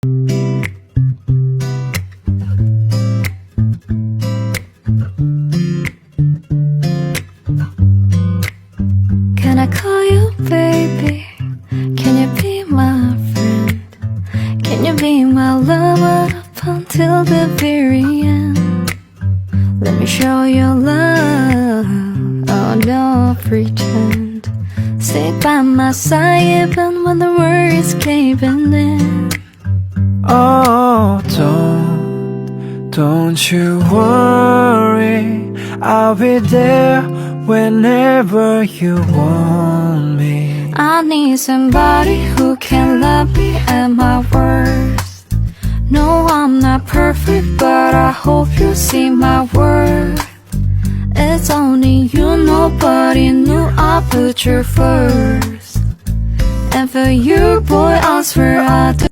Can I call you baby? Can you be my friend? Can you be my lover up until the very end? Let me show you love, oh don't pretend. Stick by my side even when the world is caving in. Oh, don't you worry, I'll be there whenever you want me. I need somebody who can love me at my worst. No, I'm not perfect, but I hope you see my worth. It's only you, nobody knew I put you first. And for you, boy, I swear I do.